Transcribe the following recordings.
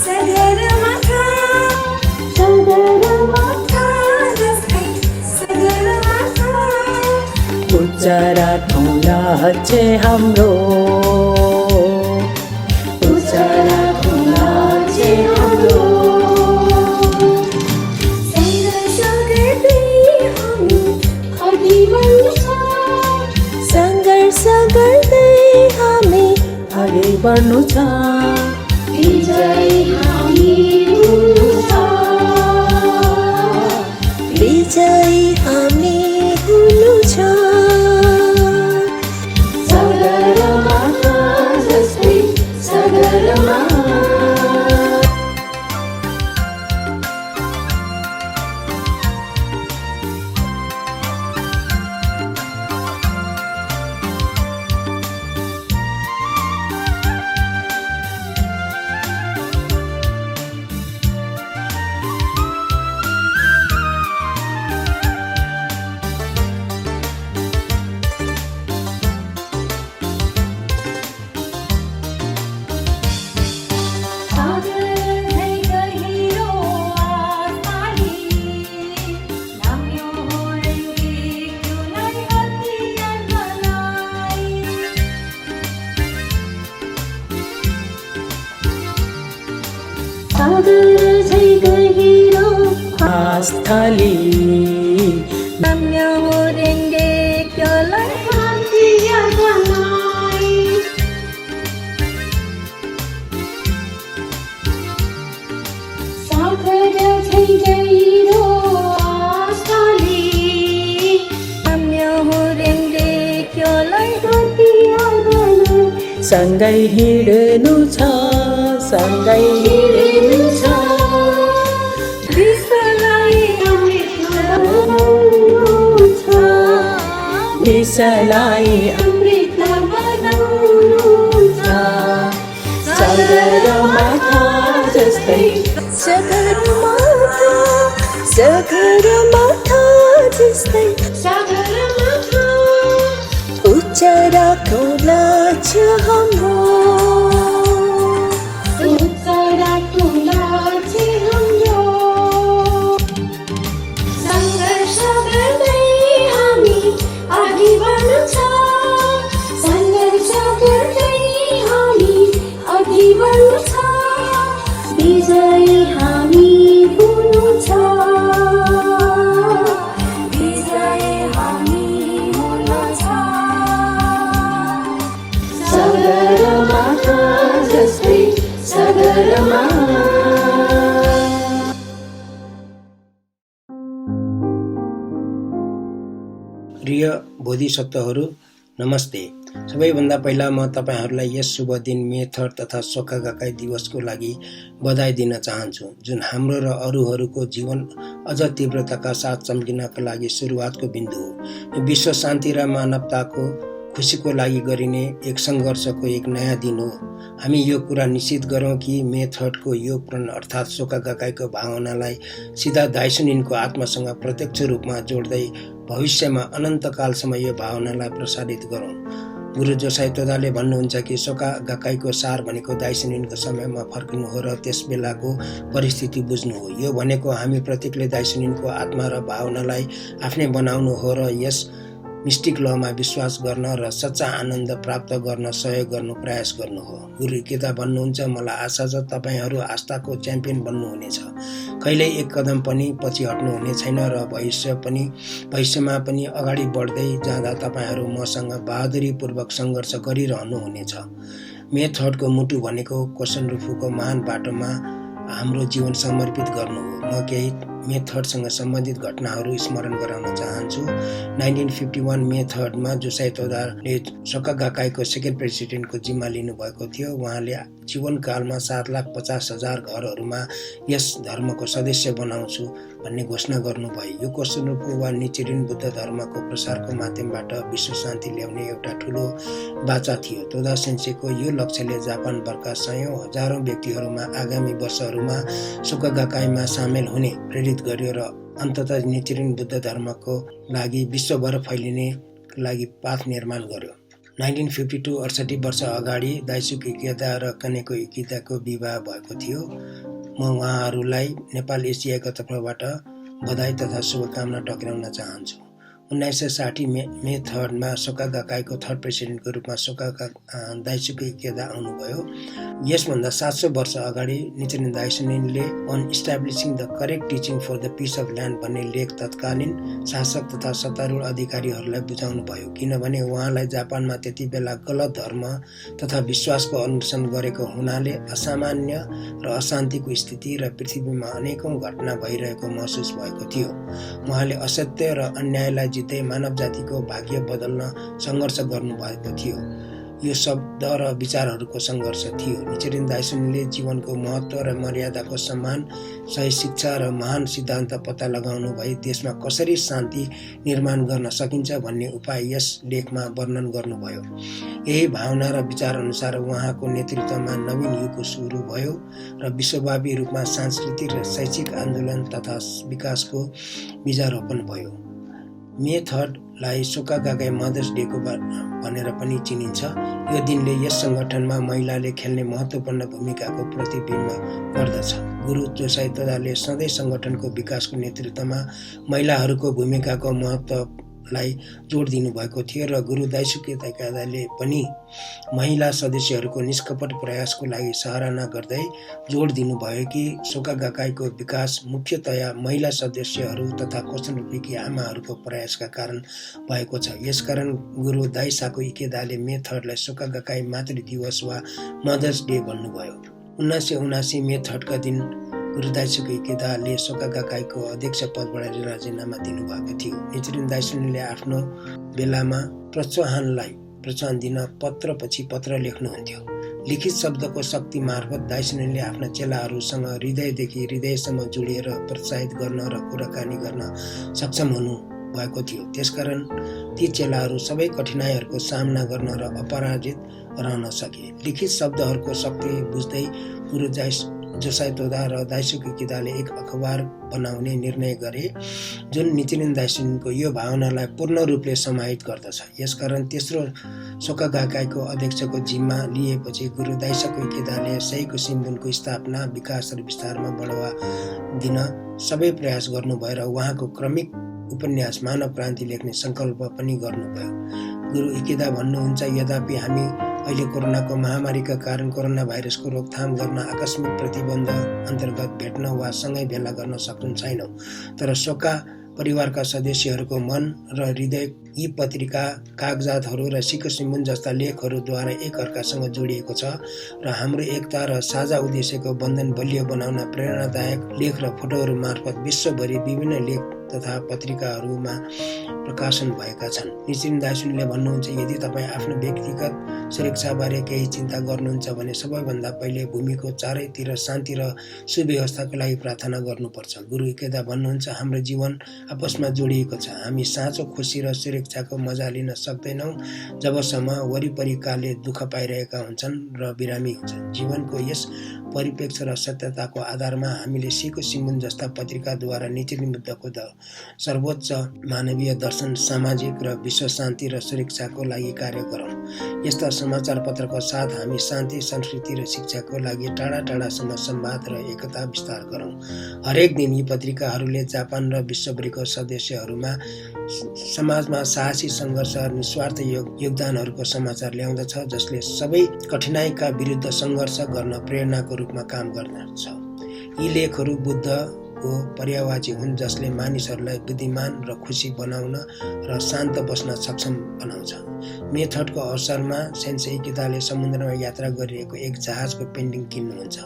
सगरमाथा सगरमाथा जस्तै सगरमाथा उच्च र ठुला छे हाम्रो उच्च र ठुला छे हाम्रो सङ्घर्ष गर्दै हामी अघि बढ्नु छ सङ्घर्ष गर्दै हामी अघि बढ्नु छ विजयी हामी हुनु छ विजयी हामी हुनु छ सगरमाथा जस्तै सगरमाथा सागर झै गहिरो आस्थाली नाम्य होरेंगे क्योलाई हातिया बनाई सागर झै गहिरो आस्थाली नाम्य होरेंगे क्योलाई हातिया बनाई सँगै हिँड्नु छ सँगै हिँड्नु छ विश्वलाई अमृत बनाउनु छ विश्वलाई अमृत बनाउनु छ सगरमाथा जस्तै सगरमाथा सगरमाथा जस्तै सगरमाथा उच्च र ठुला छ हाम्रो उत्तरा ठुला छे हाम्रो सङ्घर्ष गर्दै हामी अघि बढ्नु छ सङ्घर्ष गर्दै हामी अघि बढ्नु छ विजयी हामी हुनु छ विजयी हामी हुनु छ सगरमाथा जस्तै सगरमाथा प्रिय बोधिसत्वहरू नमस्ते। सबैभन्दा पहिला म तपाईहरूलाई यस शुभ दिन मे 3 तथा सोका गकाई दिवसको लागि बधाई दिन चाहन्छु, जुन हाम्रो र अरूहरूको जीवन अझ तीव्रताका साथ चम्किनका लागि सुरुवातको बिन्दु हो। यो विश्व शान्ति र मानवताको खुसीको लागि गरिने एक सङ्घर्षको एक नयाँ दिन हो। हामी यो कुरा निश्चित गरौँ कि मे 3 को यो प्रण अर्थात् सोका गकाईको भावनालाई सिधा दाइसुनिनको आत्मासँग प्रत्यक्ष रूपमा जोड्दै भविष्यमा अनन्तकालसम्म यो भावनालाई प्रसारित गरौँ। गुरु जोसाई तोदाले भन्नुहुन्छ कि सोका गकाईको सार भनेको दाइसुनिनको समयमा फर्किनु हो र त्यस बेलाको परिस्थिति बुझ्नु हो। यो भनेको हामी प्रत्येकले दाइसुनिनको आत्मा र भावनालाई आफ्नै बनाउनु हो र यस मिस्टिक लमा विश्वास गर्न र सच्चा आनन्द प्राप्त गर्न सहयोग गर्नु प्रयास गर्नु हो। गुरु गीता भन्नुहुन्छ, मलाई आशा छ तपाईहरू आस्थाको च्याम्पियन बन्नुहुनेछ, कहिल्यै एक कदम पनि पछि हट्नु हुने छैन र भविष्यमा पनि अगाडि बढ्दै जाँदा तपाईहरू मसँग बहादुरीपूर्वक सङ्घर्ष गरिरहनु हुनेछ। मे 3 को मुटु भनेको कोसन रुफुको महान बाटोमा हाम्रो जीवन समर्पित गर्नु हो। म केही मे 3 सँग सम्बन्धित घटनाहरू स्मरण गराउन चाहन्छु। 1951 मे 3 मा जोसाई तोदाले सोका गकाईको सेकेन्ड प्रेसिडेन्टको जिम्मा लिनुभएको थियो। उहाँले जीवनकालमा 7,50,000 घरहरूमा यस धर्मको सदस्य बनाउँछु भन्ने घोषणा गर्नुभयो। यो कोसनुको वा निचिरिन बुद्ध धर्मको प्रसारको माध्यमबाट विश्व शान्ति ल्याउने एउटा ठूलो बाचा थियो। तोदा सेन्सेको यो लक्ष्यले जापानभरका सयौं हजारौं व्यक्तिहरूमा आगामी वर्षहरूमा सोका गकाईमा सामेल हुने प्रेरित गर्यो र अन्ततः निचिरिन बुद्ध धर्मको लागि विश्वभर फैलिने लागि पाथ निर्माण गर्यो। 1952 68 वर्ष अगाडि दाइसुकी इकेदा र कनेको इकेदाको विवाह भएको थियो। म उहाँहरूलाई नेपाल एसियाको तर्फबाट बधाई तथा शुभकामना टक्राउन चाहन्छु। 1960 मे 3 सोका गकाईको थर्ड प्रेसिडेन्टको रूपमा दाइसुकी इकेदा आउनुभयो। यसभन्दा 700 वर्ष अगाडि निचिन दाइसुनीले on establishing the correct teaching for the peace of land भन्ने लेख तत्कालीन शासक तथा सत्तारूढ अधिकारीहरूलाई बुझाउनु भयो, किनभने उहाँलाई जापानमा त्यति बेला गलत धर्म तथा विश्वासको अनुसरण गरेको हुनाले असामान्य र अशान्तिको स्थिति र पृथ्वीमा अनेकौं घटना भइरहेको महसुस भएको थियो। उहाँले असत्य र अन्यायलाई जित्दै मानव जातिको भाग्य बदल्न सङ्घर्ष गर्नुभएको थियो। यो शब्द र विचारहरूको सङ्घर्ष थियो। निचिन दाइसुनीले जीवनको महत्त्व र मर्यादाको सम्मान, सही शिक्षा र महान सिद्धान्त पत्ता लगाउनु भई देशमा कसरी शान्ति निर्माण गर्न सकिन्छ भन्ने उपाय यस लेखमा वर्णन गर्नुभयो। यही भावना र विचार अनुसार उहाँको नेतृत्वमा नवीन युगको सुरु भयो र विश्वव्यापी रूपमा सांस्कृतिक र शैक्षिक आन्दोलन तथा विकासको बीजारोपण भयो। मे 3 लाई सोका गकाई मदर्स डेको भनेर पनि चिनिन्छ। यो दिनले यस सङ्गठनमा महिलाले खेल्ने महत्त्वपूर्ण भूमिकाको प्रतिबिम्ब गर्दछ। गुरु जोसाई तोदाले सधैँ सङ्गठनको विकासको नेतृत्वमा महिलाहरूको भूमिकाको महत्त्वलाई जोड दिनुभएको थियो र गुरु दाइसुकी इकेदाले पनि महिला सदस्यहरूको निष्कपट प्रयासको लागि सराहना गर्दै जोड दिनुभयो कि सोका गकाईको विकास मुख्यतया महिला सदस्यहरू तथा कोसनरुपीकी आमाहरूको प्रयासका कारण भएको छ। यसकारण गुरु दाइसाको इकेदाले मे 3 लाई सोका गकाई मातृ दिवस वा मदर्स डे भन्नुभयो। 1979 मे 3 का दिन गुरु दाइसुकी इकेदाले सोका गकाईको अध्यक्ष पदबाट राजीनामा दिनुभएको थियो। निचिन दाइसुनीले आफ्नो बेलामा प्रोत्साहन दिन पत्र पछि पत्र लेख्नुहुन्थ्यो। लिखित शब्दको शक्ति मार्फत दाइसुनीले आफ्ना चेलाहरूसँग हृदयदेखि हृदयसम्म जोडिएर प्रोत्साहित गर्न र कुराकानी गर्न सक्षम हुनु भएको थियो। त्यसकारण ती चेलाहरू सबै कठिनाइहरूको सामना गर्न र अपराजित रहन सके। लिखित शब्दहरूको शक्ति बुझ्दै गुरु जोसाई तोदा र दाइसुकी इकेदाले एक अखबार बनाउने निर्णय गरे जुन निचिन दाइसुनीको यो भावनालाई पूर्ण रूपले समाहित गर्दछ। यसकारण तेस्रो सोका गकाईको अध्यक्षको जिम्मा लिएपछि गुरु दाइसुकी इकेदाले सहीको सिम्बोनको स्थापना, विकास र विस्तारमा बढावा दिन सबै प्रयास गर्नुभयो र उहाँको क्रमिक उपन्यास मानव क्रान्ति लेख्ने सङ्कल्प पनि गर्नुभयो। गुरु इकेदा भन्नुहुन्छ, यद्यपि हामी अहिले कोरोनाको महामारीका कारण कोरोना भाइरसको रोकथाम गर्न आकस्मिक प्रतिबन्ध अन्तर्गत भेट्न वा सँगै भेला गर्न सक्नु छैनौँ, तर सोका परिवारका सदस्यहरूको मन र हृदय यी पत्रिका, कागजातहरू र सिक्को सिम्बोन जस्ता लेखहरूद्वारा एकअर्कासँग जोडिएको छ र हाम्रो एकता र साझा उद्देश्यको बन्धन बलियो बनाउन प्रेरणादायक लेख र फोटोहरू मार्फत विश्वभरि विभिन्न लेख तथा पत्रिकाहरूमा प्रकाशन भएका छन्। निचिन दाइसुनीले भन्नुहुन्छ, यदि तपाईँ आफ्नो व्यक्तिगत सुरक्षाबारे केही चिन्ता गर्नुहुन्छ भने सबैभन्दा पहिले भूमिको चारैतिर शान्ति र सुव्यवस्थाको लागि प्रार्थना गर्नुपर्छ। गुरु इकेदा भन्नुहुन्छ, हाम्रो जीवन आपसमा जोडिएको छ। हामी साँचो खुसी र सुरक्षाको मजा लिन सक्दैनौँ जबसम्म वरिपरिकाले दुःख पाइरहेका हुन्छन् र बिरामी हुन्छन्। जीवनको यस परिप्रेक्ष्य र सत्यताको आधारमा हामीले सिक्को सिम्बोन जस्ता पत्रिकाद्वारा निचिन बुद्धको सर्वोच्च मानवीय दर्शन, सामाजिक र विश्व शान्ति र सुरक्षाको लागि कार्य गरौँ। यस्ता समाचार पत्रको साथ हामी शान्ति, संस्कृति र शिक्षाको लागि टाढा टाढासम्म संवाद र एकता विस्तार गरौँ। हरेक दिन यी पत्रिकाहरूले जापान र विश्वभरिको सदस्यहरूमा समाजमा साहसी सङ्घर्ष, निस्वार्थ योगदानहरूको समाचार ल्याउँदछ, जसले सबै कठिनाइका विरुद्ध सङ्घर्ष गर्न प्रेरणाको रूपमा काम गर्दछ। यी लेखहरू बुद्धको पर्यायवाची हुन्, जसले मानिसहरूलाई बुद्धिमान र खुसी बनाउन र शान्त बस्न सक्षम बनाउँछ। मे 3 को अवसरमा सेन्सेई इकेदाले समुद्रमा यात्रा गरिरहेको एक जहाजको पेन्टिङ किन्नुहुन्छ।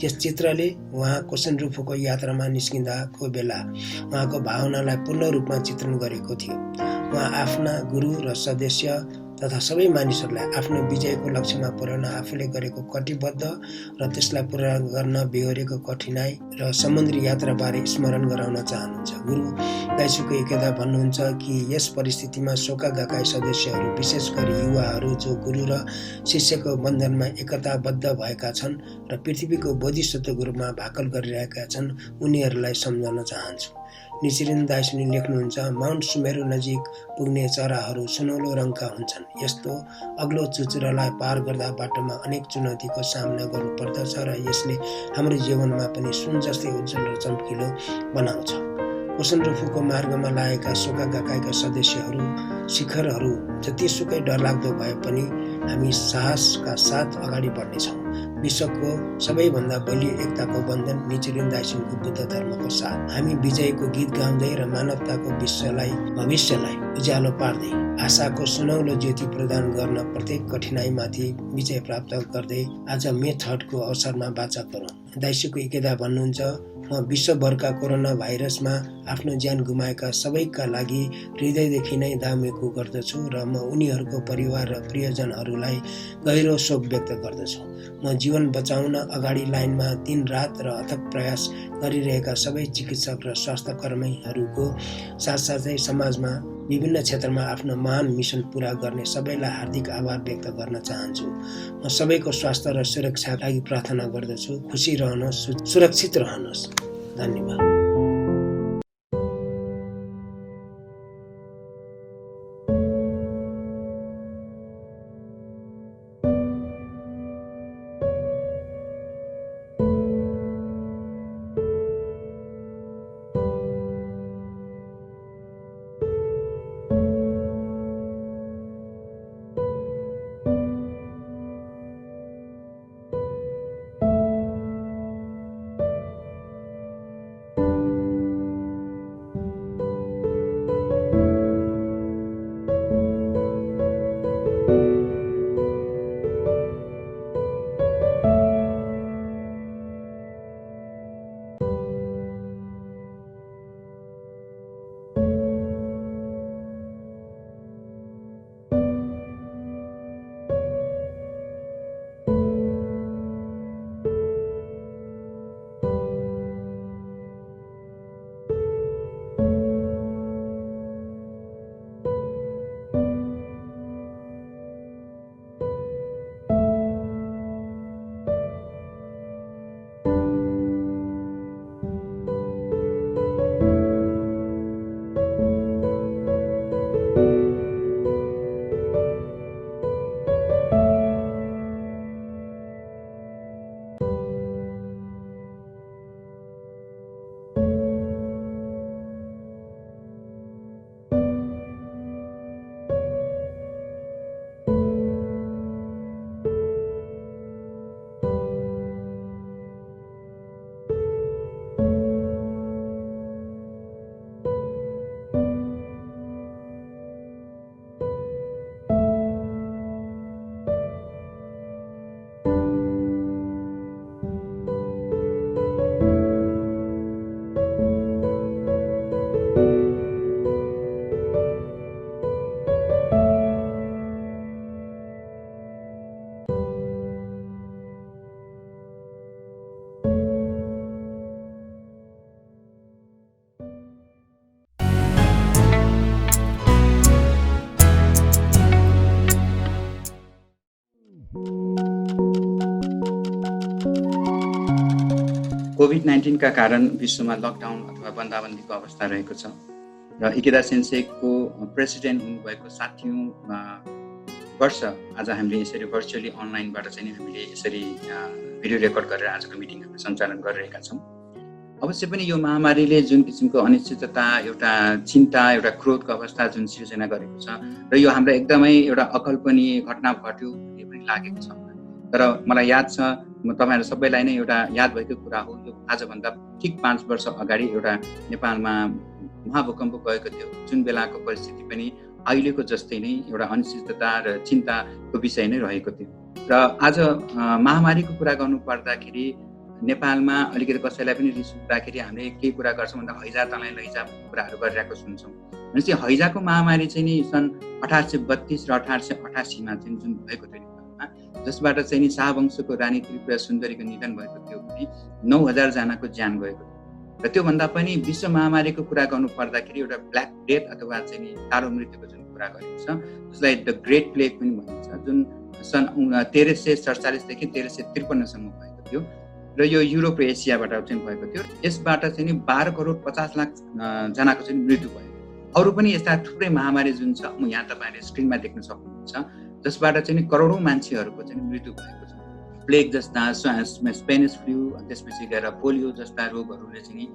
यस चित्रले उहाँ कोसनरुफूको यात्रामा निस्किँदाको बेला उहाँको भावनालाई पूर्ण रूपमा चित्रण गरेको थियो। उहाँ आफ्ना गुरु र सदस्य तथा सबै मानिसहरूलाई आफ्नो विजयको लक्ष्यमा पुर्याउन आफूले गरेको कटिबद्ध र त्यसलाई पूरा गर्न बेहोरेको कठिनाई र समुद्री यात्राबारे स्मरण गराउन चाहनुहुन्छ। गुरु दाइसुकी इकेदा भन्नुहुन्छ कि यस परिस्थितिमा सोका गकाई सदस्यहरू, विशेष गरी युवाहरू जो गुरु र शिष्यको बन्धनमा एकताबद्ध भएका छन् र पृथ्वीको बोधिसत्वको रूपमा भाकल गरिरहेका छन्, उनीहरूलाई सम्झन चाहन्छु। निचिरिन दाइसुनी लेख्नुहुन्छ, माउन्ट सुमेरु नजिक पुग्ने चराहरू सुनौलो रङका हुन्छन्। यस्तो अग्लो चुचुरालाई पार गर्दा बाटोमा अनेक चुनौतीको सामना गर्नु पर्दछ र यसले हाम्रो जीवनमा पनि सुन जस्तै उज्जवल र चम्किलो बनाउँछ। कोसन रुफुको मार्गमा लागेका सोका गाकाइका सदस्यहरू शिखरहरू जतिसुकै डरलाग्दो भए पनि हामी साहसका साथ अगाडि बढ्नेछौँ। विश्वको सबैभन्दा बलियो एकताको बन्धन निचिरिन दाइसुनको बुद्ध धर्मको साथ। हामी विजयको गीत गाउँदै र मानवताको भविष्यलाई उज्यालो पार्दै आशाको सुनौलो ज्योति प्रदान गर्न प्रत्येक कठिनाइमाथि विजय प्राप्त गर्दै आज मे 3 को अवसरमा वाचा गरौँ। दाइसुको इकेदा भन्नुहुन्छ, म विश्वभरका कोरोना भाइरसमा आफ्नो ज्यान गुमाएका सबैका लागि हृदयदेखि नै दाउमेको गर्दछु र म उनीहरूको परिवार र प्रियजनहरूलाई गहिरो शोक व्यक्त गर्दछु। म जीवन बचाउन अगाडि लाइनमा दिन रात र अथक प्रयास गरिरहेका सबै चिकित्सक र स्वास्थ्य कर्मीहरूको साथसाथै समाजमा विभिन्न क्षेत्रमा आफ्नो महान मिसन पूरा गर्ने सबैलाई हार्दिक आभार व्यक्त गर्न चाहन्छु। म सबैको स्वास्थ्य र सुरक्षाका लागि प्रार्थना गर्दछु। खुसी रहनुहोस्, सुरक्षित रहनुहोस्। धन्यवाद। कोभिड-19 का कारण विश्वमा लकडाउन अथवा बन्दाबन्दीको अवस्था रहेको छ र इकेदा सेन्सेको प्रेसिडेन्ट हुनुभएको 60औं वर्ष आज हामीले यसरी भर्चुअली अनलाइनबाट चाहिँ हामीले यसरी भिडियो रेकर्ड गरेर आजको मिटिङ हामीले सञ्चालन गरिरहेका छौँ। अवश्य पनि यो महामारीले जुन किसिमको अनिश्चितता, एउटा चिन्ता, एउटा क्रोधको अवस्था जुन सिर्जना गरेको छ र यो हाम्रो एकदमै एउटा अकल्पनीय घटना घट्यो भन्ने पनि लागेको छ। तर मलाई याद छ, म तपाईहरु सबैलाई नै एउटा याद भएको कुरा हो, यो आजभन्दा ठिक 5 वर्ष अगाडि एउटा नेपालमा महाभूकम्प गएको थियो, जुन बेलाको परिस्थिति पनि अहिलेको जस्तै नै एउटा अनिश्चितता र चिन्ताको विषय नै रहेको थियो। र आज महामारीको कुरा गर्नु पर्दाखेरि नेपालमा अलिकति कसैलाई पनि रिस उठ्दाखेरि हामीले के कुरा गर्छौँ भन्दा हैजा तँलाई लैजा भन्ने कुराहरू गरिरहेको सुन्छौँ। भनेपछि हैजाको महामारी चाहिँ नि सन् 1832 र 1888 मा चाहिँ जुन भएको थियो नेपालमा, जसबाट चाहिँ नि शाहवंशको रानी त्रिपुरा सुन्दरीको निधन भएको थियो भने 9000 जनाको ज्यान गएको थियो। र त्योभन्दा पनि विश्व महामारीको कुरा गर्नु पर्दाखेरि एउटा ब्ल्याक डेथ अथवा चाहिँ नि तारो मृत्युको जुन कुरा गरेको छ, जसलाई द ग्रेट प्लेग पनि भनिन्छ, जुन सन् 1347 देखि 1353 सम्म भएको थियो। र यो युरोप र एसियाबाट चाहिँ भएको थियो। यसबाट चाहिँ नि 12 करोड 50 लाख जनाको चाहिँ मृत्यु भयो। अरू पनि यस्ता थुप्रै महामारी जुन छ, म यहाँ तपाईँले स्क्रिनमा देख्न सक्नुहुन्छ, जसबाट चाहिँ नि करोडौँ मान्छेहरूको चाहिँ मृत्यु भएको छ। प्लेग जस्ता, स्पेनिस फ्लू, त्यसपछि गएर पोलियो जस्ता रोगहरूले चाहिँ नि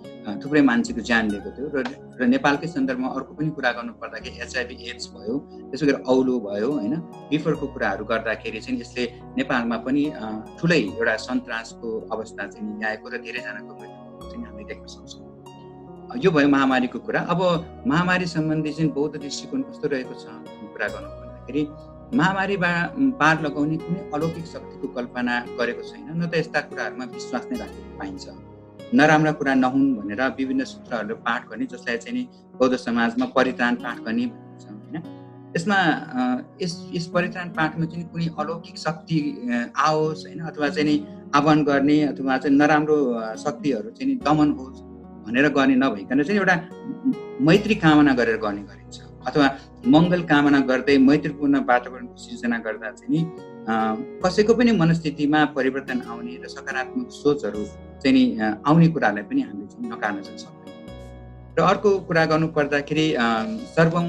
थुप्रै मान्छेको ज्यान लिएको थियो। र नेपालकै सन्दर्भमा अर्को पनि कुरा गर्नु पर्दाखेरि HIV एड्स भयो, त्यसै गरी औलो भयो होइन, बिफरको कुराहरू गर्दाखेरि चाहिँ यसले नेपालमा पनि ठुलै एउटा सन्तासको अवस्था चाहिँ ल्याएको र धेरैजनाको मृत्यु चाहिँ हामीले देख्न सक्छौँ। यो भयो महामारीको कुरा। अब महामारी सम्बन्धी चाहिँ बौद्ध दृष्टिकोण कस्तो रहेको छ कुरा गर्नु पर्दाखेरि, महामारी पार लगाउने कुनै अलौकिक शक्तिको कल्पना गरेको छैन, न त यस्ता कुराहरूमा विश्वास नै राखेको पाइन्छ। नराम्रा कुरा नहुन् भनेर विभिन्न सूत्रहरू पाठ गर्ने, जसलाई चाहिँ नि बौद्ध समाजमा परित्राण पाठ गर्ने भनिन्छ होइन। यसमा यस परित्राण पाठमा चाहिँ कुनै अलौकिक शक्ति आओस् होइन, अथवा चाहिँ नि आह्वान गर्ने अथवा चाहिँ नराम्रो शक्तिहरू चाहिँ नि दमन होस् भनेर गर्ने नभइकन चाहिँ एउटा मैत्री कामना गरेर गर्ने गरिन्छ, अथवा मङ्गल कामना गर्दै मैत्रीपूर्ण वातावरणको सिर्जना गर्दा चाहिँ नि कसैको पनि मनस्थितिमा परिवर्तन आउने र सकारात्मक सोचहरू चाहिँ नि आउने कुरालाई पनि हामीले चाहिँ नकार्न चाहिँ सक्दैनौँ। र अर्को कुरा गर्नु पर्दाखेरि सर्वम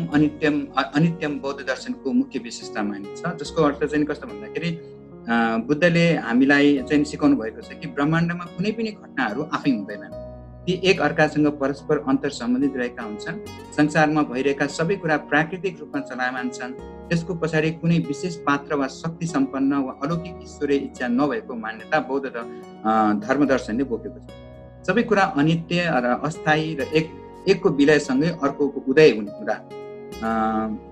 अनित्यम बौद्ध दर्शनको मुख्य विशेषता मानिन्छ, जसको अर्थ चाहिँ कस्तो भन्दाखेरि बुद्धले हामीलाई चाहिँ सिकाउनु भएको छ कि ब्रह्माण्डमा कुनै पनि घटनाहरू आफै हुँदैनन्, ती एक अर्कासँग परस्पर अन्तर सम्बन्धित रहेका हुन्छन्। संसारमा भइरहेका सबै कुरा प्राकृतिक रूपमा चलायमान छन्। त्यसको पछाडि कुनै विशेष पात्र वा शक्ति सम्पन्न वा अलौकिक ईश्वरीय इच्छा नभएको मान्यता बौद्ध धर्मदर्शनले बोकेको छ। सबै कुरा अनित्य र अस्थायी र एकको विलयसँगै अर्कोको उदय हुने कुरा,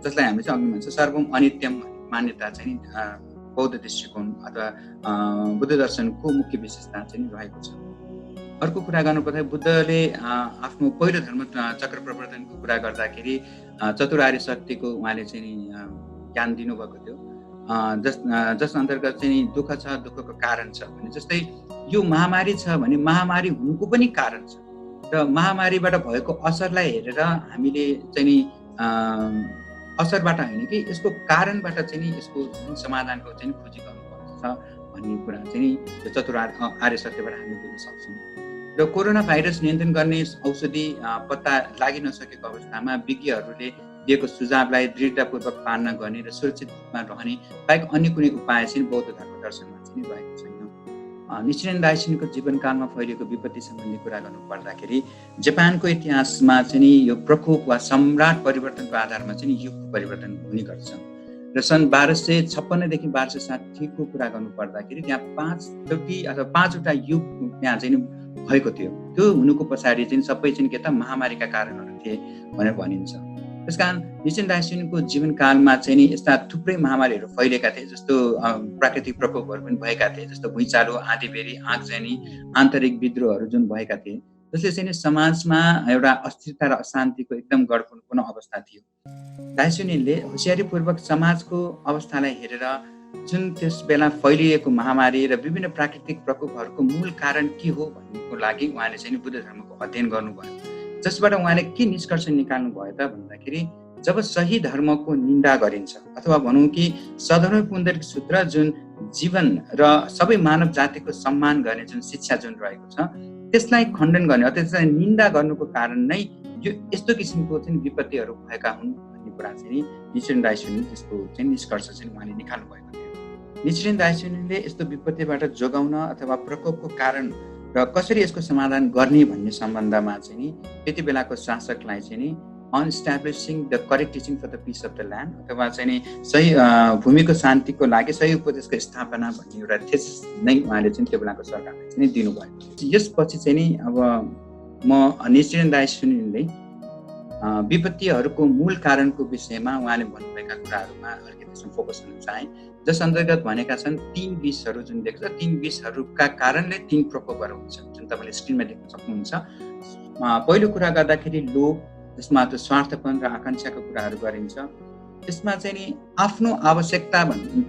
जसलाई हामी चाहिँ अघि भन्छ सर्वम अनित्यम मान्यता चाहिँ बौद्ध दृष्टिकोण अथवा बुद्ध दर्शनको मुख्य विशेषता चाहिँ रहेको छ। अर्को कुरा गर्नुपर्दा बुद्धले आफ्नो पहिलो धर्म चक्र प्रवर्तनको कुरा गर्दाखेरि चतुरार्य शक्तिको उहाँले चाहिँ ज्ञान दिनुभएको थियो, जस अन्तर्गत चाहिँ दुःख छ, दुःखको कारण छ भने जस्तै यो महामारी छ भने महामारी हुनुको पनि कारण छ, र महामारीबाट भएको असरलाई हेरेर हामीले चाहिँ असरबाट होइन कि यसको कारणबाट चाहिँ यसको समाधानको चाहिँ खोजी गर्नुपर्छ भन्ने कुरा चाहिँ चतुरार्य सत्यबाट हामीले बुझ्न सक्छौँ। र कोरोना भाइरस नियन्त्रण गर्ने औषधि पत्ता लागि नसकेको अवस्थामा विज्ञहरूले दिएको सुझावलाई दृढतापूर्वक पालना गर्ने र सुरक्षित रूपमा रहने बाहेक अन्य कुनै उपाय चाहिँ बौद्ध धर्म दर्शनमा चाहिँ रहेको छैन। निचिरेन दाइसिनको जीवनकालमा फैलिएको विपत्ति सम्बन्धी कुरा गर्नु पर्दाखेरि जापानको इतिहासमा चाहिँ यो प्रकोप वा सम्राट परिवर्तनको आधारमा चाहिँ युगको परिवर्तन हुने गर्छ। र सन् 1256 देखि 1260 को कुरा गर्नु पर्दाखेरि त्यहाँ 5 अथवा 5वटा युग त्यहाँ चाहिँ भएको थियो। त्यो हुनुको पछाडि चाहिँ सबै चाहिँ के त महामारीका कारणहरू थिए भनेर भनिन्छ। त्यसकारण निचिरेन दाइसिनको जीवनकालमा चाहिँ नि यस्ता थुप्रै महामारीहरू फैलेका थिए, जस्तो प्राकृतिक प्रकोपहरू पनि भएका थिए, जस्तो भुइँचालो, आँधीबेहरी, आगजनी, आन्तरिक विद्रोहहरू जुन भएका थिए, जसले चाहिँ समाजमा एउटा अस्थिरता र अशान्तिको एकदम गडबडपूर्ण अवस्था थियो। दाइसिनले होसियारीपूर्वक समाजको अवस्थालाई हेरेर जुन त्यस बेला फैलिएको महामारी र विभिन्न प्राकृतिक प्रकोपहरूको मूल कारण के हो भन्नेको लागि उहाँले चाहिँ बुद्ध धर्मको अध्ययन गर्नुभयो, जसबाट उहाँले के निष्कर्ष निकाल्नु भयो त भन्दाखेरि जब सही धर्मको निन्दा गरिन्छ अथवा भनौँ कि सधर्म पुण्डरीक सूत्र जुन जीवन र सबै मानव जातिको सम्मान गर्ने जुन शिक्षा जुन रहेको छ त्यसलाई खण्डन गर्ने अथवा त्यसलाई निन्दा गर्नुको कारण नै यो यस्तो किसिमको चाहिँ विपत्तिहरू भएका हुन् भन्ने कुरा चाहिँ निचिरेन दाइसिनले त्यसको चाहिँ निष्कर्ष चाहिँ उहाँले निकाल्नु भएको थियो। निचिरेन दाइसिनले यस्तो विपत्तिबाट जोगाउन अथवा प्रकोपको कारण र कसरी यसको समाधान गर्ने भन्ने सम्बन्धमा चाहिँ त्यति बेलाको शासकलाई चाहिँ on establishing the correct teaching for the peace of the land अथवा चाहिँ सही भूमिको शान्तिको लागि सही उपदेशको स्थापना भन्ने एउटा थेसिस नै उहाँले चाहिँ त्यो बेलाको सरकारलाई चाहिँ दिनुभयो। यसपछि चाहिँ अब म निचिरेन दाइसिनले विपत्तिहरूको मूल कारणको विषयमा उहाँले भन्नुभएका कुराहरूमा अलिकति फोकस गर्न चाहे, जस अन्तर्गत भनेका छन् 3 विषहरू जुन देख्छ, 3 विषहरूका कारणले 3 प्रकोपहरू हुन्छन् जुन तपाईँले स्क्रिनमा देख्न सक्नुहुन्छ। पहिलो कुरा गर्दाखेरि लोभ, जसमा त्यो स्वार्थपन र आकाङ्क्षाको कुराहरू गरिन्छ। त्यसमा चाहिँ नि आफ्नो आवश्यकता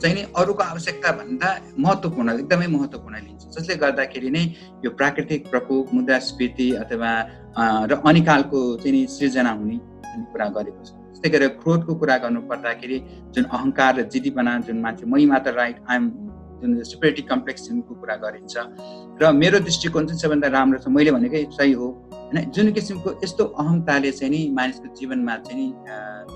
चाहिँ नि अरूको आवश्यकता भन्दा महत्त्वपूर्ण, एकदमै महत्त्वपूर्ण लिन्छ, जसले गर्दाखेरि नै यो प्राकृतिक प्रकोप, मुद्रास्फीति अथवा र अनिकालको चाहिँ नि सृजना हुने भन्ने कुरा गरेको छ। त्यस्तै गरेर क्रोधको कुरा गर्नु पर्दाखेरि जुन अहङ्कार र जिद्दीपना जुन मान्छे मै मात्र राइट, आइ एम जुन सुपेरिटी कम्प्लेक्सको कुरा गरिन्छ र मेरो दृष्टिकोण चाहिँ सबैभन्दा राम्रो छ, मैले भनेकै सही हो होइन। जुन किसिमको यस्तो अहमताले चाहिँ नि मानिसको जीवनमा चाहिँ नि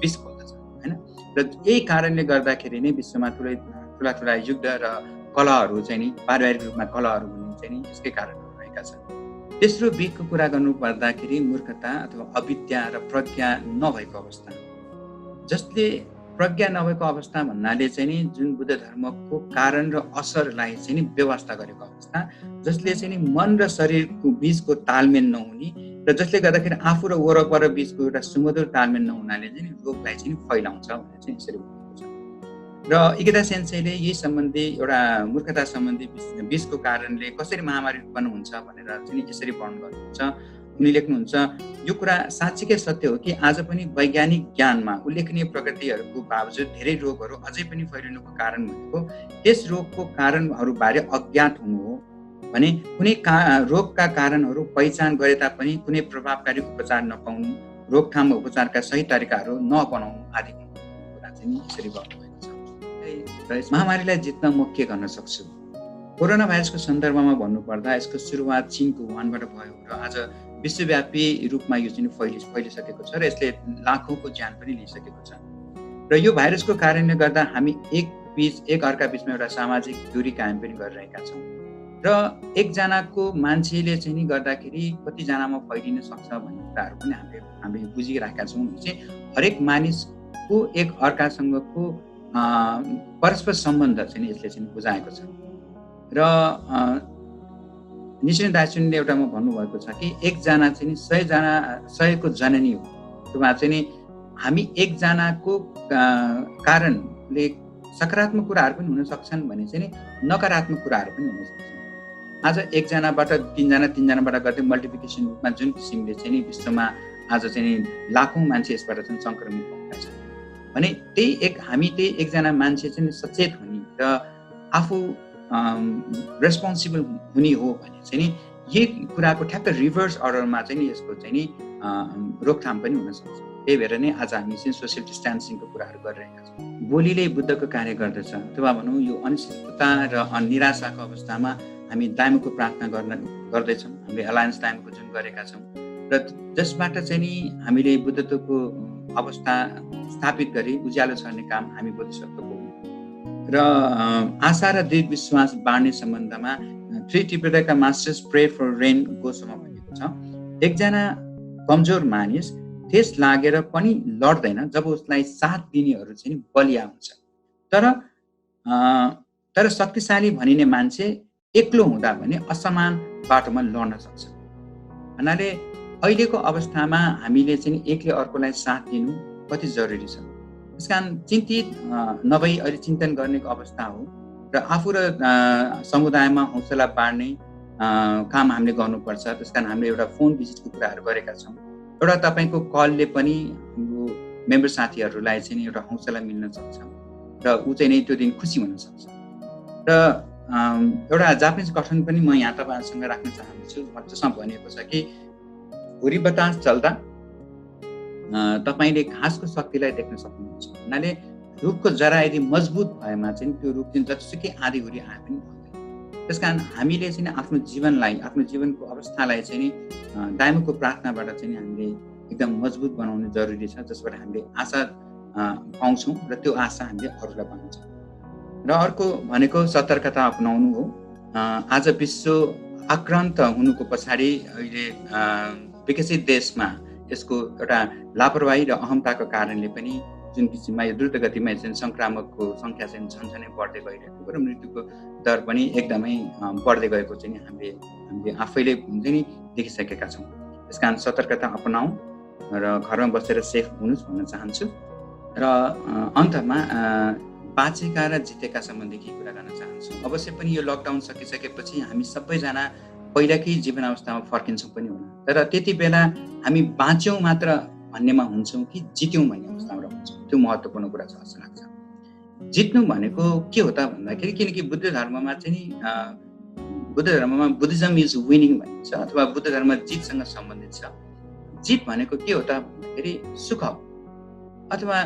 विष खोल्दछ होइन। र यही कारणले गर्दाखेरि नै विश्वमा ठुला ठुला युद्ध र कलहहरू चाहिँ नि पारिवारिक रूपमा कलहहरू हुने चाहिँ नि यसकै कारणहरू रहेका छन्। तेस्रो बिखको कुरा गर्नु पर्दाखेरि मूर्खता अथवा अविद्या र प्रज्ञा नभएको अवस्था, जसले प्रज्ञा नभएको अवस्था भन्नाले चाहिँ नि जुन बुद्ध धर्मको कारण र असरलाई चाहिँ नि व्यवस्था गरेको अवस्था, जसले चाहिँ नि मन र शरीरको बीचको तालमेल नहुने र जसले गर्दाखेरि आफू र वरपर बीचको एउटा सुमधुर तालमेल नहुनाले चाहिँ नि रोगलाई चाहिँ फैलाउँछ भनेर चाहिँ यसरी भनेको छ। र इकेदा सेन्सेले यही सम्बन्धी एउटा मूर्खता सम्बन्धी विषको कारणले कसरी महामारी उत्पन्न हुन्छ भनेर चाहिँ यसरी वर्णन गर्नुहुन्छ। उनी लेख्नुहुन्छ, यो कुरा साँच्चीकै सत्य हो कि आज पनि वैज्ञानिक ज्ञानमा उल्लेखनीय प्रगतिहरूको बावजुद धेरै रोगहरू अझै पनि फैलिनुको कारण भनेको त्यस रोगको कारणहरूबारे अज्ञात हुनु हो भने कुनै रोगका कारणहरू पहिचान गरे तापनि कुनै प्रभावकारी उपचार नपाउनु, रोकथाम उपचारका सही तरिकाहरू नअपनाउनु आदि कुरा चाहिँ यसरी गर्नुभएको छ। र यस महामारीलाई जित्न म के गर्न सक्छु? कोरोना भाइरसको सन्दर्भमा भन्नुपर्दा यसको सुरुवात चीनको वुहानबाट भयो र आज विश्वव्यापी रूपमा यो चाहिँ फैलिसकेको छ र यसले लाखौँको ज्यान पनि लिइसकेको छ। र यो भाइरसको कारणले गर्दा हामी एक अर्का बिचमा एउटा सामाजिक दूरी कायम पनि गरिरहेका छौँ र एकजनाको मान्छेले चाहिँ नि गर्दाखेरि कतिजनामा फैलिन सक्छ भन्ने कुराहरू पनि हामीले बुझिरहेका छौँ। चाहिँ हरेक मानिसको एक अर्कासँगको परस्पर सम्बन्ध चाहिँ यसले चाहिँ बुझाएको छ। र निश्चय दार्शनिकले एउटामा भन्नुभएको छ कि एकजना चाहिँ 100को जननी हो, अथवा चाहिँ नि हामी एकजनाको कारणले सकारात्मक कुराहरू पनि हुन सक्छन् भने चाहिँ नि नकारात्मक कुराहरू पनि हुन सक्छन्। आज एकजनाबाट तीनजनाबाट गर्दै मल्टिप्लिकेसन रूपमा जुन किसिमले चाहिँ नि विश्वमा आज चाहिँ नि लाखौँ मान्छे यसबाट चाहिँ सङ्क्रमित भएका छन् भने हामी त्यही एकजना मान्छे चाहिँ सचेत हुने र आफू रेस्पोन्सिबल हुने हो भने चाहिँ नि यही कुराको ठ्याक्क रिभर्स अर्डरमा चाहिँ नि यसको चाहिँ नि रोकथाम पनि हुन सक्छ। त्यही भएर नै आज हामी चाहिँ सोसियल डिस्टेन्सिङको कुराहरू गरिरहेका छौँ। बोलीले बुद्धको कार्य गर्दछ, अथवा भनौँ यो अनिश्चितता र निराशाको अवस्थामा हामी दाइमोको प्रार्थना गर्दैछौँ। हामीले एलायन्स दाइमोको जुन गरेका छौँ र जसबाट चाहिँ नि हामीले बुद्धत्वको अवस्था स्थापित गरी उज्यालो छर्ने काम हामी बोधिसक्दो र आशा र दृढ विश्वास बाँड्ने सम्बन्धमा थ्री तिब्बतका मास्टर्स प्रे फर रेन गोसोमा भनेको छ, एकजना कमजोर मानिस ठेस लागेर पनि लड्दैन जब उसलाई साथ दिनेहरू चाहिँ बलिया हुन्छ, तर शक्तिशाली भनिने मान्छे एक्लो हुँदा भने असमान बाटोमा लड्न सक्छ। भन्नाले अहिलेको अवस्थामा हामीले चाहिँ एक्लै अर्कोलाई साथ दिनु कति जरुरी छ। त्यसकारण चिन्तित नभई अहिले चिन्तन गर्नेको अवस्था हो र आफू र समुदायमा हौसला बाँड्ने काम हामीले गर्नुपर्छ। त्यसकारण हामीले एउटा फोन भिजिटको कुराहरू गरेका छौँ। एउटा तपाईँको कलले पनि हाम्रो मेम्बर साथीहरूलाई चाहिँ एउटा हौसला मिल्न सक्छ र ऊ चाहिँ नै त्यो दिन खुसी हुन सक्छ। र एउटा जापानिज कथन पनि म यहाँ तपाईँहरूसँग राख्न चाहन्छु, जसमा भनिएको छ कि हुरी बतास चल्दा तपाईँले घाँसको शक्तिलाई देख्न सक्नुहुन्छ। हुनाले रुखको जरा यदि मजबुत भएमा चाहिँ त्यो रुख चाहिँ जतिसुकै आधी हुरी आए पनि हुँदैन। त्यसकारण हामीले चाहिँ आफ्नो जीवनको अवस्थालाई चाहिँ नि दाइमोको प्रार्थनाबाट चाहिँ हामीले एकदम मजबुत बनाउनु जरुरी छ, जसबाट हामीले आशा पाउँछौँ र त्यो आशा हामीले अरूलाई बनाउँछौँ। र अर्को भनेको सतर्कता अपनाउनु हो। आज विश्व आक्रान्त हुनुको पछाडि अहिले विकसित देशमा यसको एउटा लापरवाही र अहमताको कारणले पनि जुन किसिममा यो द्रुत गतिमा चाहिँ सङ्क्रामकको सङ्ख्या चाहिँ झन्झनै बढ्दै गइरहेको र मृत्युको दर पनि एकदमै बढ्दै गएको चाहिँ हामीले आफैले चाहिँ नि देखिसकेका छौँ। त्यसकारण सतर्कता अपनाऊ र घरमा बसेर सेफ हुनुहोस् भन्न चाहन्छु। र अन्तमा बाँचेका र जितेका सम्बन्धी के कुरा गर्न चाहन्छु। अवश्य पनि यो लकडाउन सकिसकेपछि हामी सबैजना पहिलाकै जीवन अवस्थामा फर्किन्छौँ पनि होला, तर त्यति बेला हामी बाँच्यौँ मात्र भन्नेमा हुन्छौँ कि जित्यौँ भन्ने अवस्थामा हुन्छौँ, त्यो महत्त्वपूर्ण कुरा छ जस्तो लाग्छ। जित्नु भनेको के हो त भन्दाखेरि, किनकि बुद्ध धर्ममा बुद्धिज्म इज विनिङ भनिन्छ अथवा बुद्ध धर्म जितसँग सम्बन्धित छ। जित भनेको के हो त भन्दाखेरि सुख अथवा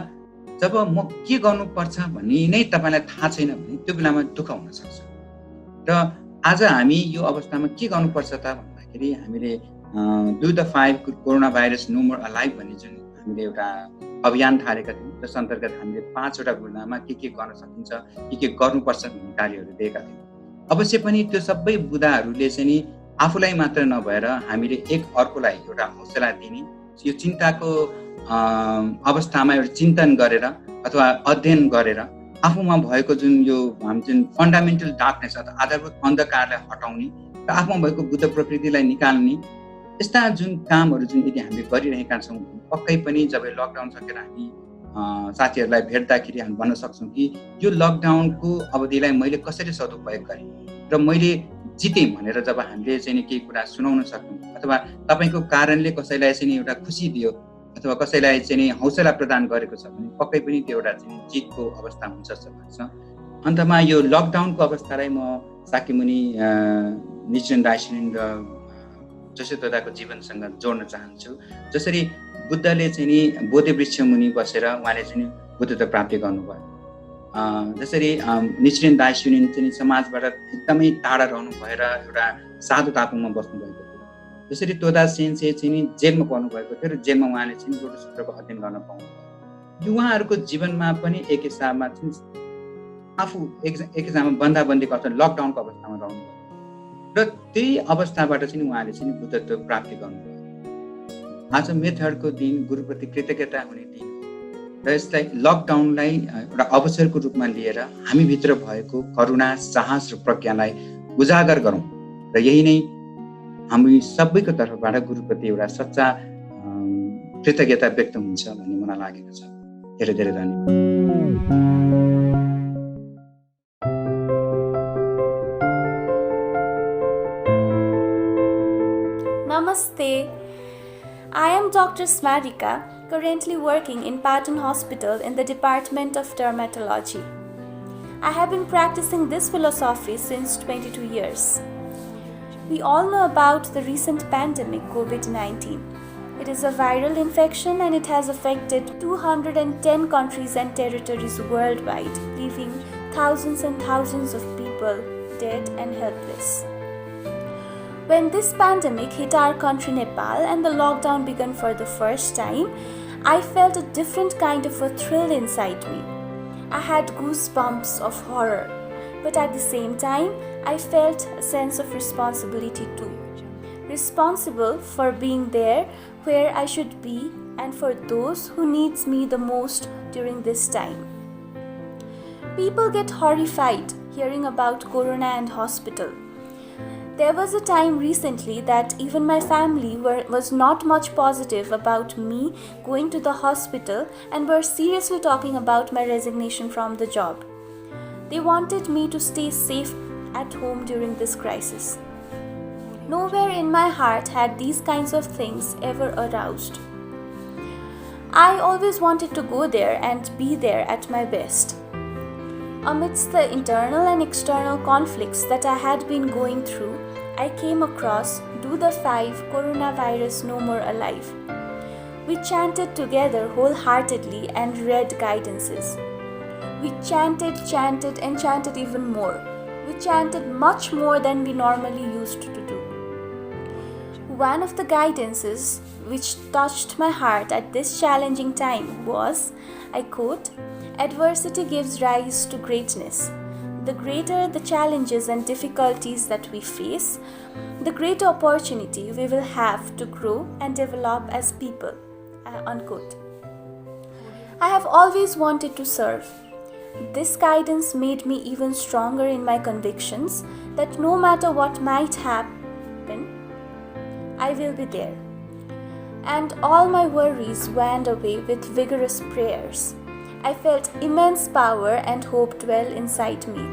जब म के गर्नुपर्छ भन्ने नै तपाईँलाई थाहा छैन भने त्यो बेलामा दुःख हुनसक्छ। र आज हामी यो अवस्थामा के गर्नुपर्छ त भन्दाखेरि हामीले do the 5 corona virus no more alive भन्ने जुन हामीले एउटा अभियान थालेका थियौँ, त्यस अन्तर्गत हामीले 5वटा बुदामा के गर्न सकिन्छ, के गर्नुपर्छ भन्ने कार्यहरू दिएका थियौँ। अवश्य पनि त्यो सबै बुदाहरूले चाहिँ नि आफूलाई मात्र नभएर हामीले एक अर्कोलाई एउटा हौसला दिने, यो चिन्ताको अवस्थामा एउटा चिन्तन गरेर अथवा अध्ययन गरेर आफूमा भएको जुन यो हामी जुन फन्डामेन्टल डार्कनेस अथवा आधारभूत अन्धकारलाई हटाउने र आफूमा भएको बुद्ध प्रकृतिलाई निकाल्ने यस्ता जुन कामहरू जुन यदि हामीले गरिरहेका छौँ, पक्कै पनि जब लकडाउन सकेर हामी साथीहरूलाई भेट्दाखेरि हामी भन्न सक्छौँ कि यो लकडाउनको अवधिलाई मैले कसरी सदुपयोग गरेँ र मैले जितेँ भनेर जब हामीले चाहिँ केही कुरा सुनाउन सक्यौँ अथवा तपाईँको कारणले कसैलाई चाहिँ एउटा खुसी दियो अथवा कसैलाई चाहिँ हौसला प्रदान गरेको छ भने पक्कै पनि त्यो एउटा चाहिँ जितको अवस्था हुन्छ जस्तो लाग्छ। अन्तमा यो लकडाउनको अवस्थालाई म साकीमुनि निश्चन दार्शनिक र जोसेफ दादाको जीवनसँग जोड्न चाहन्छु। जसरी बुद्धले चाहिँ नि बोधि वृक्ष मुनि बसेर उहाँले चाहिँ बुद्धत्व प्राप्ति गर्नुभयो, जसरी निश्चन दार्शनिक चाहिँ समाजबाट एकदमै टाढा रहनु भएर एउटा साधु टापुमा बस्नुभएको थियो। जसरी तोदा सेन्से चाहिँ जेलमा पर्नु भएको थियो र जेलमा उहाँले चाहिँ लोटस सूत्रको अध्ययन गर्न पाउनुभयो। यो उहाँहरूको जीवनमा पनि एक हिसाबमा चाहिँ आफू एक हिसाबमा बन्दाबन्दीको अथवा लकडाउनको अवस्थामा रहनुभयो र त्यही अवस्थाबाट चाहिँ उहाँले चाहिँ बुद्धत्व प्राप्ति गर्नुभयो। आज मेथडको दिन गुरुप्रति कृतज्ञता हुने दिन र यसलाई लकडाउनलाई एउटा अवसरको रूपमा लिएर हामीभित्र भएको करुणा, साहस र प्रज्ञालाई उजागर गरौँ र यही नै हामी सबैको तर्फबाट गुरुप्रति एउटा सच्चा कृतज्ञता व्यक्त हुन्छ भन्ने मलाई लागेको छ। धेरै धेरै धन्यवाद। Namaste. I am Dr. Smarika, currently working in Patton Hospital in the Department of Dermatology. I have been practicing this philosophy since 22 years. We all know about the recent pandemic COVID-19. It is a viral infection and it has affected 210 countries and territories worldwide, leaving thousands and thousands of people dead and helpless. When this pandemic hit our country Nepal and the lockdown began for the first time, I felt a different kind of a thrill inside me. I had goosebumps of horror, but at the same time, I felt a sense of responsibility too. Responsible for being there where I should be and for those who needs me the most during this time. People get horrified hearing about Corona and hospital. There was a time recently that even my family was not much positive about me going to the hospital and were seriously talking about my resignation from the job. They wanted me to stay safe at home during this crisis. Nowhere in my heart had these kinds of things ever aroused. I always wanted to go there and be there at my best. Amidst the internal and external conflicts that I had been going through, I came across Do the 5 Coronavirus No More Alive. We chanted together wholeheartedly and read guidances. We chanted and chanted even more. We chanted much more than we normally used to do. One of the guidances which touched my heart at this challenging time was, I quote, "Adversity gives rise to greatness. The greater the challenges and difficulties that we face, the greater opportunity we will have to grow and develop as people." Unquote. I have always wanted to serve. This guidance made me even stronger in my convictions that no matter what might happen, I will be there. And all my worries waned away with vigorous prayers. I felt immense power and hope dwell inside me.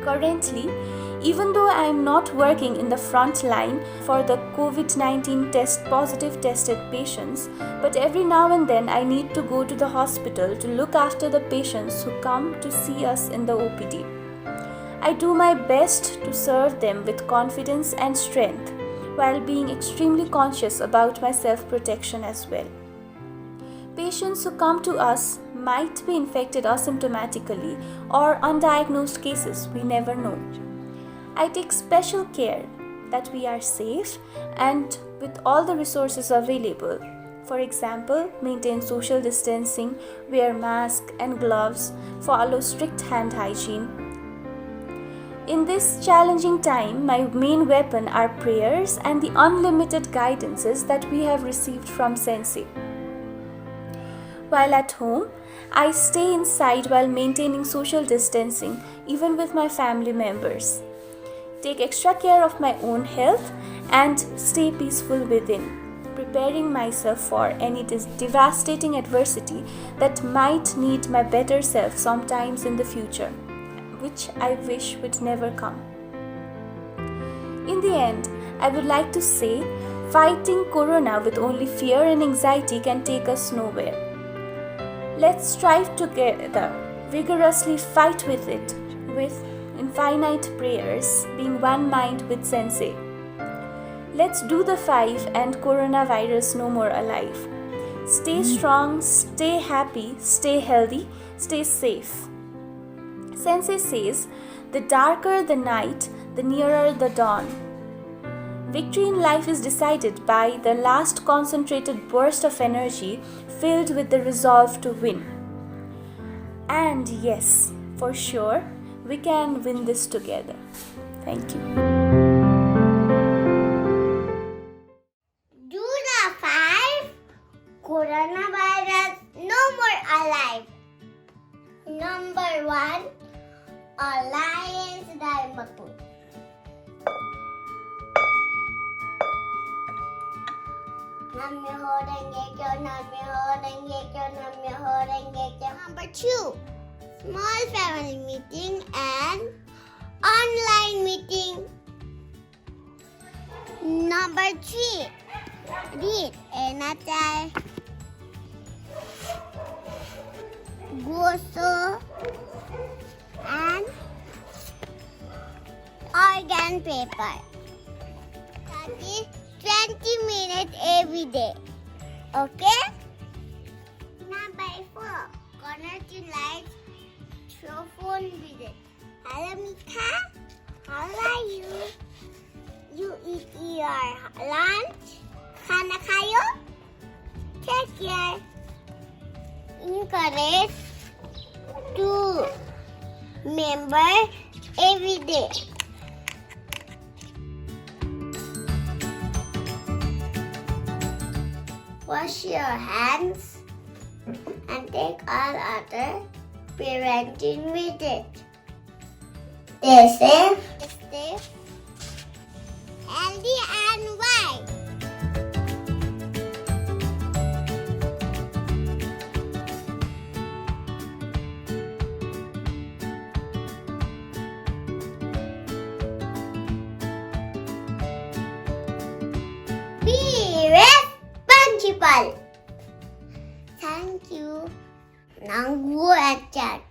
Currently, even though I am not working in the front line for the COVID-19 positive tested patients, but every now and then I need to go to the hospital to look after the patients who come to see us in the OPD. I do my best to serve them with confidence and strength, while being extremely conscious about my self-protection as well. Patients who come to us might be infected asymptomatically or undiagnosed cases, we never know. I take special care that we are safe and with all the resources available. For example, maintain social distancing, wear masks and gloves, follow strict hand hygiene. In this challenging time, my main weapon are prayers and the unlimited guidances that we have received from Sensei. While at home, I stay inside while maintaining social distancing, even with my family members. Take extra care of my own health and stay peaceful within, preparing myself for any devastating adversity that might need my better self sometimes in the future, which I wish would never come. In the end, I would like to say, fighting Corona with only fear and anxiety can take us nowhere. Let's strive together, vigorously fight with it, with infinite prayers, being one mind with Sensei. Let's do the 5 and coronavirus no more alive. Stay strong, stay happy, stay healthy, stay safe. Sensei says, the darker the night, the nearer the dawn. Victory in life is decided by the last concentrated burst of energy filled with the resolve to win. And yes, for sure, we can win this together. Thank you. Do the 5. Coronavirus no more alive. Number 1. Alliance Dharmakul. Number 2. Small family meeting and online meeting. Number 3. Read Enachai Goso and organ paper. That is 20 minutes every day. Okay? Number 4. Connect your lights through phone visit. Hello Mika, how are you? You eat your lunch? Khana khayo? Take care. Encourage to member every day. Wash your hands and take all other preventing with it. Stay safe, stay healthy and wise. Be responsible. Thank you. Now go and chat.